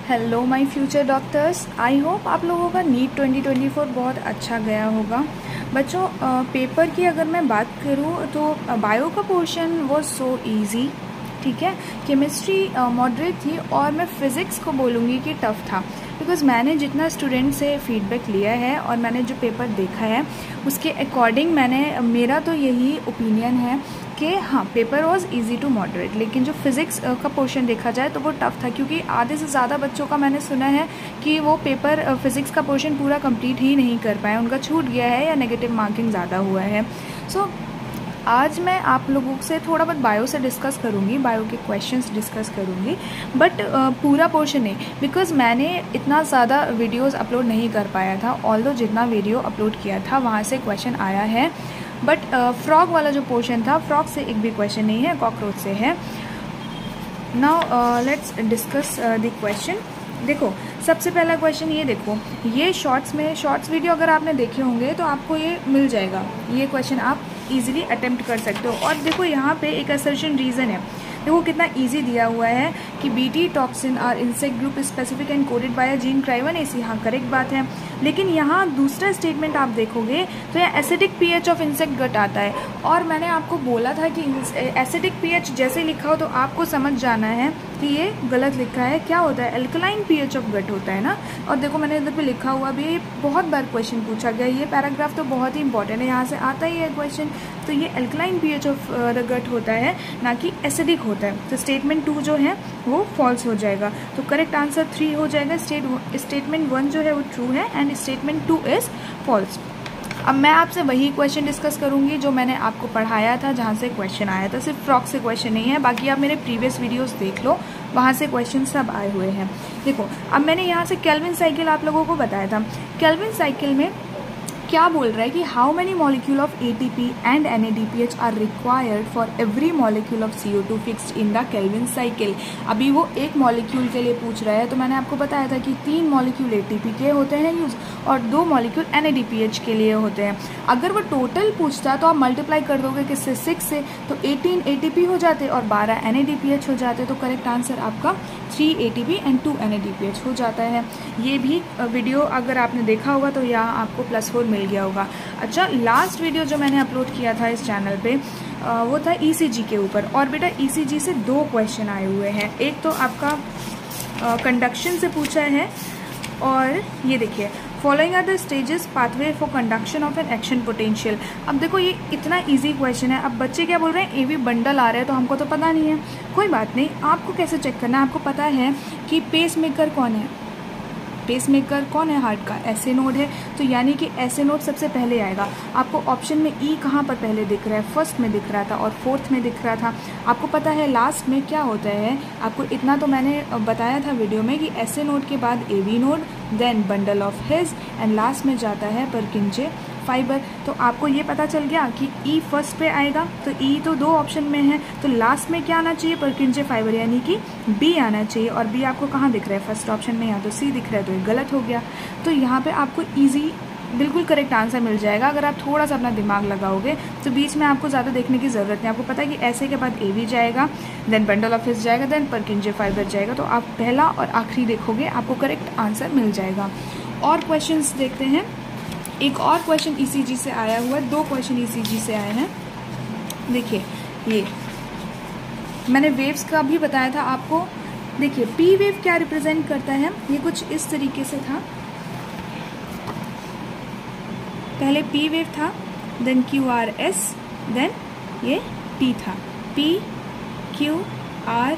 Hello my future doctors, I hope आप लोगों का नीट 2024 बहुत अच्छा गया होगा। बच्चों, पेपर की अगर मैं बात करूँ तो बायो का पोर्शन वो सो इजी, ठीक है। केमिस्ट्री मॉडरेट थी और मैं फ़िज़िक्स को बोलूँगी कि टफ़ था, बिकॉज़ मैंने जितना स्टूडेंट से फीडबैक लिया है और मैंने जो पेपर देखा है उसके अकॉर्डिंग मेरा तो यही ओपिनियन है कि हाँ, paper was easy to moderate. लेकिन जो फिज़िक्स का पोर्शन देखा जाए तो वो टफ़ था, क्योंकि आधे से ज़्यादा बच्चों का मैंने सुना है कि वो पेपर फ़िज़िक्स का पोर्शन पूरा कंप्लीट ही नहीं कर पाए, उनका छूट गया है या नेगेटिव मार्किंग ज़्यादा हुआ है। सो आज मैं आप लोगों से थोड़ा बहुत बायो से डिस्कस करूँगी, बायो के क्वेश्चंस डिस्कस करूँगी, बट पूरा पोर्शन नहीं, बिकॉज़ मैंने इतना ज़्यादा वीडियोस अपलोड नहीं कर पाया था। ऑल्दो जितना वीडियो अपलोड किया था वहाँ से क्वेश्चन आया है, बट फ्रॉग वाला जो पोर्शन था, फ्रॉग से एक भी क्वेश्चन नहीं है, कॉकरोच से है। Now let's discuss the question. देखो, सबसे पहला क्वेश्चन ये देखो, ये शॉर्ट्स वीडियो अगर आपने देखे होंगे तो आपको ये मिल जाएगा। ये क्वेश्चन आप इजीली अटेम्प्ट कर सकते हो। और देखो यहाँ पे एक असर्शन रीज़न है, देखो कितना इजी दिया हुआ है कि BT toxin are insect group specific and coded by gene क्राइवनेसी। हाँ, करेक्ट बात है। लेकिन यहाँ दूसरा स्टेटमेंट आप देखोगे तो यहाँ acidic pH of insect gut आता है, और मैंने आपको बोला था कि एसिडिक पीएच जैसे लिखा हो तो आपको समझ जाना है कि ये गलत लिखा है। क्या होता है? एल्कलाइन पीएच ऑफ गट होता है ना। और देखो मैंने इधर पे लिखा हुआ भी, बहुत बार क्वेश्चन पूछा गया, ये पैराग्राफ तो बहुत ही इंपॉर्टेंट है, यहाँ से आता ही है क्वेश्चन। तो ये alkaline pH of the gut होता है, ना कि एसिडिक होता है। तो स्टेटमेंट 2 जो है वो फॉल्स हो जाएगा, तो करेक्ट आंसर 3 हो जाएगा। स्टेटमेंट 1 जो है वो ट्रू है एंड स्टेटमेंट 2 इज फॉल्स। अब मैं आपसे वही क्वेश्चन डिस्कस करूंगी जो मैंने आपको पढ़ाया था, जहाँ से क्वेश्चन आया था। सिर्फ फ्रॉक से क्वेश्चन नहीं है, बाकी आप मेरे प्रीवियस वीडियोस देख लो, वहाँ से क्वेश्चन सब आए हुए हैं। देखो, अब मैंने यहाँ से केल्विन साइकिल आप लोगों को बताया था। केल्विन साइकिल में क्या बोल रहा है कि how many molecule of ATP and NADPH are required for every molecule of CO2 fixed in the Calvin cycle. अभी वो एक मॉलिक्यूल के लिए पूछ रहा है, तो मैंने आपको बताया था कि 3 मॉलिक्यूल ATP के होते हैं यूज और 2 मॉलिक्यूल NADPH के लिए होते हैं। अगर वो टोटल पूछता तो आप मल्टीप्लाई कर दोगे किससे? 6 से, तो 18 ATP हो जाते और 12 NADPH हो जाते। तो करेक्ट आंसर आपका 3 ATP एंड 2 NADPH हो जाता है। ये भी वीडियो अगर आपने देखा होगा तो यहाँ आपको +4 मिल गया होगा। अच्छा, लास्ट वीडियो जो मैंने अपलोड किया था इस चैनल पे वो था ECG के ऊपर, और बेटा ECG से 2 क्वेश्चन आए हुए हैं। एक तो आपका कंडक्शन से पूछा है, और ये देखिए, following are the stages pathway for conduction of an action potential. अब देखो ये इतना इजी क्वेश्चन है। अब बच्चे क्या बोल रहे हैं, AV बंडल आ रहे हैं, तो हमको तो पता नहीं है। कोई बात नहीं, आपको कैसे चेक करना है? आपको पता है कि पेस मेकर कौन है, पेस मेकर कौन है हार्ट का? SA नोड है, तो यानी कि SA नोड सबसे पहले आएगा। आपको ऑप्शन में E कहाँ पर पहले दिख रहा है? फर्स्ट में दिख रहा था और फोर्थ में दिख रहा था। आपको पता है लास्ट में क्या होता है? आपको इतना तो मैंने बताया था वीडियो में कि SA नोड के बाद AV node, then bundle of His, and last में जाता है परकिंजे फाइबर। तो आपको ये पता चल गया कि E फर्स्ट पे आएगा, तो E तो 2 ऑप्शन में है, तो लास्ट में क्या आना चाहिए? परकिंजे फाइबर, यानी कि B आना चाहिए। और B आपको कहाँ दिख रहा है? फर्स्ट ऑप्शन में, यहाँ तो C दिख रहा है, तो ये गलत हो गया। तो यहाँ पे आपको ईजी बिल्कुल करेक्ट आंसर मिल जाएगा अगर आप थोड़ा सा अपना दिमाग लगाओगे। तो बीच में आपको ज़्यादा देखने की ज़रूरत नहीं। आपको पता है कि ऐसे के बाद AV जाएगा, देन बंडल ऑफ हिज जाएगा, देन परकिंजे फाइबर जाएगा। तो आप पहला और आखिरी देखोगे, आपको करेक्ट आंसर मिल जाएगा। और क्वेश्चंस देखते हैं। एक और क्वेश्चन ECG से आया हुआ है, 2 क्वेश्चन ECG से आए हैं। देखिए, ये मैंने वेव्स का भी बताया था आपको। देखिए, P वेव क्या रिप्रेजेंट करता है? ये कुछ इस तरीके से था। पहले P वेव था, देन QRS, देन ये T था, P Q R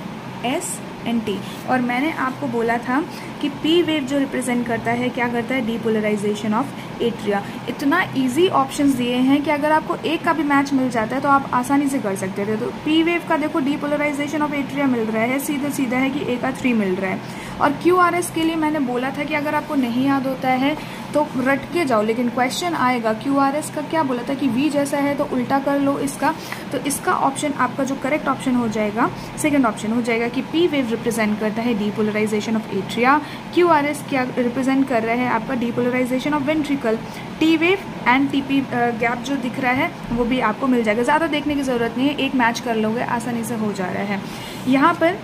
S and T। और मैंने आपको बोला था कि P वेव जो रिप्रेजेंट करता है, क्या करता है? Depolarisation of atria. इतना इजी ऑप्शंस दिए हैं कि अगर आपको एक का भी मैच मिल जाता है तो आप आसानी से कर सकते थे। तो P वेव का देखो डीपोलराइजेशन ऑफ एट्रिया मिल रहा है, सीधा सीधा है कि A का 3 मिल रहा है। और QRS के लिए मैंने बोला था कि अगर आपको नहीं याद होता है तो रट के जाओ, लेकिन क्वेश्चन आएगा। QRS का क्या बोला था कि V जैसा है तो उल्टा कर लो इसका। तो इसका ऑप्शन आपका जो करेक्ट ऑप्शन हो जाएगा, सेकंड ऑप्शन हो जाएगा कि P वेव रिप्रेजेंट करता है डीपोलराइजेशन ऑफ एट्रिया, QRS क्या रिप्रेजेंट कर रहा है आपका depolarisation of ventricle. T wave and TP gap जो दिख रहा है वो भी आपको मिल जाएगा। ज़्यादा देखने की ज़रूरत नहीं है, एक मैच कर लोगे, आसानी से हो जा रहा है। यहाँ पर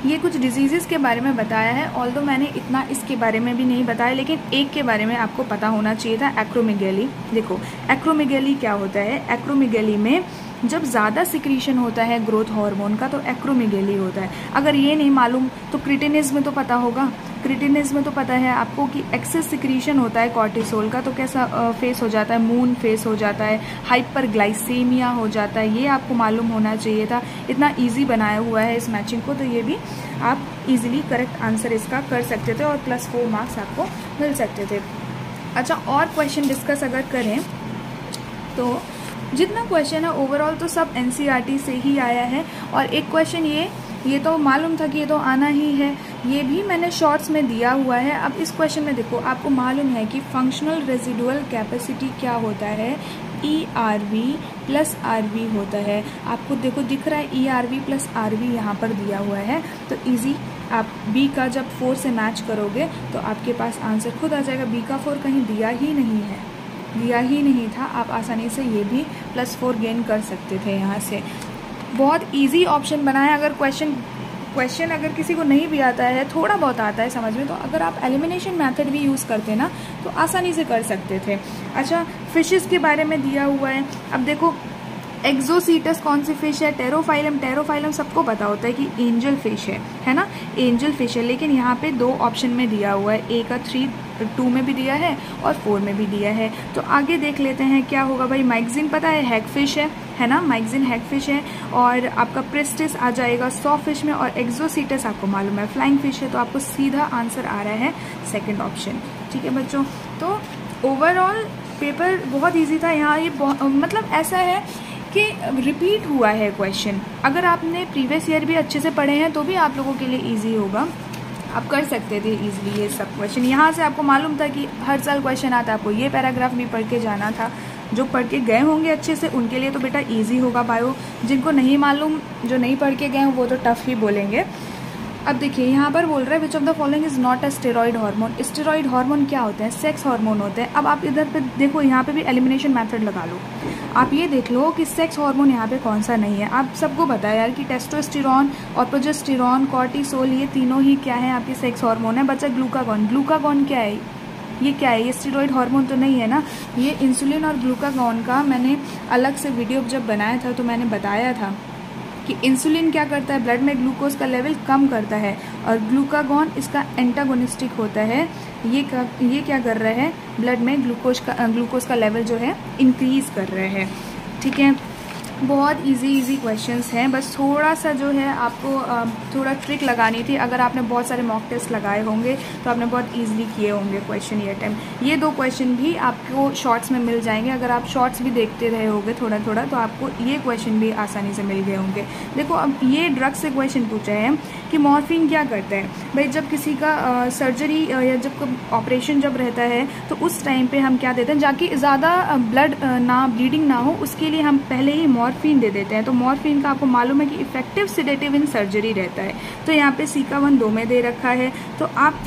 ये कुछ डिजीज़ के बारे में बताया है, ऑल्दो मैंने इतना इसके बारे में भी नहीं बताया, लेकिन एक के बारे में आपको पता होना चाहिए था, एक्रोमेगैली। देखो एक्रोमेगैली क्या होता है, एक्रोमेगैली में जब ज़्यादा सिक्रीशन होता है ग्रोथ हार्मोन का तो एक्रोमेगैली होता है। अगर ये नहीं मालूम तो क्रिटिनिज़म में तो पता होगा, क्रिटिनिज़म में तो पता है आपको कि एक्सेस सिक्रीशन होता है कॉर्टिसोल का, तो कैसा फेस हो जाता है, मून फेस हो जाता है, हाइपरग्लाइसेमिया हो जाता है, ये आपको मालूम होना चाहिए था। इतना इजी बनाया हुआ है इस मैचिंग को, तो ये भी आप इजीली करेक्ट आंसर इसका कर सकते थे और +4 मार्क्स आपको मिल सकते थे। अच्छा, और क्वेश्चन डिस्कस अगर करें तो जितना क्वेश्चन है ओवरऑल तो सब एनसीईआरटी से ही आया है, और एक क्वेश्चन ये तो मालूम था कि ये तो आना ही है, ये भी मैंने शॉर्ट्स में दिया हुआ है। अब इस क्वेश्चन में देखो, आपको मालूम है कि फंक्शनल रेजिडुअल कैपेसिटी क्या होता है, ERV + RV होता है। आपको देखो दिख रहा है ERV + RV यहाँ पर दिया हुआ है, तो इजी आप B का जब 4 से मैच करोगे तो आपके पास आंसर खुद आ जाएगा। B का 4 कहीं दिया ही नहीं था, आप आसानी से ये भी +4 गेन कर सकते थे यहाँ से। बहुत इजी ऑप्शन बना है। अगर क्वेश्चन अगर किसी को नहीं भी आता है, थोड़ा बहुत आता है समझ में, तो अगर आप एलिमिनेशन मेथड भी यूज़ करते ना तो आसानी से कर सकते थे। अच्छा, फिशेस के बारे में दिया हुआ है। अब देखो एक्सोसीटस कौन सी फिश है, टेरोफाइलम सबको पता होता है कि एंजल फिश है ना, एंजल फिश है, लेकिन यहाँ पे 2 ऑप्शन में दिया हुआ है, ए का 2 में भी दिया है और 4 में भी दिया है। तो आगे देख लेते हैं क्या होगा भाई। मैगजीन पता है हैग फिश है ना, मैगजीन हैग फिश है, और आपका प्रिस्टिस आ जाएगा सॉ फिश में, और एक्सोसीटस आपको मालूम है फ्लाइंग फिश है, तो आपको सीधा आंसर आ रहा है सेकेंड ऑप्शन। ठीक है बच्चों, तो ओवरऑल पेपर बहुत ईजी था। यहाँ ये मतलब ऐसा है कि रिपीट हुआ है क्वेश्चन, अगर आपने प्रीवियस ईयर भी अच्छे से पढ़े हैं तो भी आप लोगों के लिए इजी होगा, आप कर सकते थे इजीली ये सब क्वेश्चन। यहाँ से आपको मालूम था कि हर साल क्वेश्चन आता है, आपको ये पैराग्राफ भी पढ़ के जाना था। जो पढ़ के गए होंगे अच्छे से उनके लिए तो बेटा इजी होगा बायो, जिनको नहीं मालूम, जो नहीं पढ़ के गए हैं वो तो टफ ही बोलेंगे। अब देखिए यहाँ पर बोल रहा है which of the following is not a steroid hormone. Steroid hormone क्या होते हैं, सेक्स हार्मोन होते हैं। अब आप इधर पे देखो, यहाँ पे भी एलिमिनेशन मेथड लगा लो, आप ये देख लो कि सेक्स हार्मोन यहाँ पे कौन सा नहीं है। आप सबको पता है यार कि टेस्टोस्टेरॉन और प्रोजेस्टेरॉन, कॉर्टिसोल, ये तीनों ही क्या है आपके सेक्स हार्मोन है। बच्चा ग्लूकागॉन क्या है, ये क्या है, ये स्टेरॉइड हार्मोन तो नहीं है ना। ये इंसुलिन और ग्लूकागॉन का मैंने अलग से वीडियो जब बनाया था तो मैंने बताया था कि इंसुलिन क्या करता है, ब्लड में ग्लूकोज का लेवल कम करता है, और ग्लूकागॉन इसका एंटागोनिस्टिक होता है। ये क्या कर रहा है, ब्लड में ग्लूकोज का लेवल जो है इंक्रीज कर रहे हैं। ठीक है, बहुत इजी क्वेश्चंस हैं, बस थोड़ा सा जो है आपको थोड़ा ट्रिक लगानी थी। अगर आपने बहुत सारे मॉक टेस्ट लगाए होंगे तो आपने बहुत इजीली किए होंगे क्वेश्चन ये टाइम। ये 2 क्वेश्चन भी आपको शॉर्ट्स में मिल जाएंगे, अगर आप शॉर्ट्स भी देखते रहे होंगे थोड़ा थोड़ा तो आपको ये क्वेश्चन भी आसानी से मिल गए होंगे। देखो अब ये ड्रग से क्वेश्चन पूछा है कि मॉर्फिन क्या करता है भाई। जब किसी का सर्जरी या जब ऑपरेशन जब रहता है तो उस टाइम पे हम क्या देते हैं, जाकि ज़्यादा ब्लड ना ब्लीडिंग ना हो उसके लिए हम पहले ही मॉर्फिन दे देते हैं। तो मॉर्फिन का आपको मालूम है कि इफेक्टिव सिडेटिव इन सर्जरी रहता है, तो यहाँ पे C का 1 2 में दे रखा है। तो आप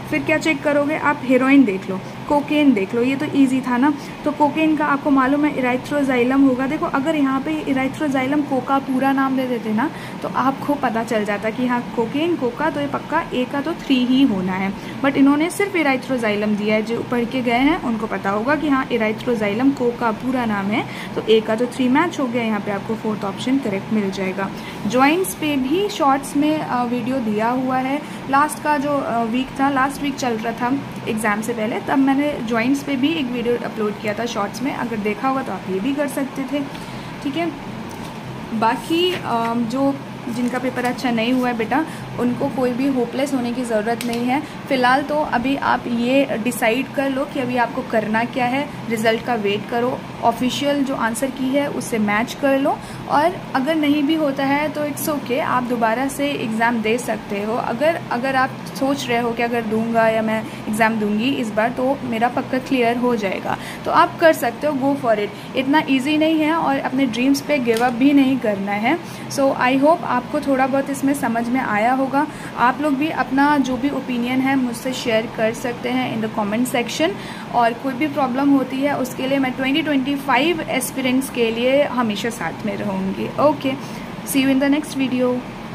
फिर क्या चेक करोगे, आप हेरोइन देख लो, कोकेन देख लो, ये तो इजी था ना। तो कोकेन का आपको मालूम है इराइथ्रोजाइलम होगा। देखो अगर यहाँ पे इराइथ्रोजाइलम कोका पूरा नाम दे देते ना तो आपको पता चल जाता कि हाँ कोकेन कोका, तो ये पक्का A का तो 3 ही होना है, बट इन्होंने सिर्फ इराइथ्रोजाइलम दिया है। जो पढ़ के गए हैं उनको पता होगा कि हाँ इराइथ्रोजाइलम कोका पूरा नाम है, तो A का तो 3 मैच हो गया। यहाँ पे आपको 4th ऑप्शन करेक्ट मिल जाएगा। जॉइंट्स पे भी शॉर्ट्स में वीडियो दिया हुआ है। लास्ट का जो वीक था, लास्ट वीक चल रहा था एग्जाम से पहले, तब मैंने जॉइंट्स पे भी एक वीडियो अपलोड किया था शॉर्ट्स में, अगर देखा होगा तो आप ये भी कर सकते थे। ठीक है, बाकी जो जिनका पेपर अच्छा नहीं हुआ है बेटा उनको कोई भी होपलेस होने की ज़रूरत नहीं है। फ़िलहाल तो अभी आप ये डिसाइड कर लो कि अभी आपको करना क्या है, रिज़ल्ट का वेट करो, ऑफिशियल जो आंसर की है उससे मैच कर लो, और अगर नहीं भी होता है तो इट्स ओके, आप दोबारा से एग्ज़ाम दे सकते हो। अगर आप सोच रहे हो कि अगर दूंगा या मैं एग्ज़ाम दूंगी इस बार तो मेरा पक्का क्लियर हो जाएगा, तो आप कर सकते हो, गो फॉर इट। इतना ईजी नहीं है और अपने ड्रीम्स पे गिव अप भी नहीं करना है। सो आई होप आपको थोड़ा बहुत इसमें समझ में आया होगा। आप लोग भी अपना जो भी ओपिनियन है मुझसे शेयर कर सकते हैं इन द कमेंट सेक्शन, और कोई भी प्रॉब्लम होती है उसके लिए मैं 2025 एस्पिरेंट्स के लिए हमेशा साथ में रहूँगी। Okay, see you in the next video.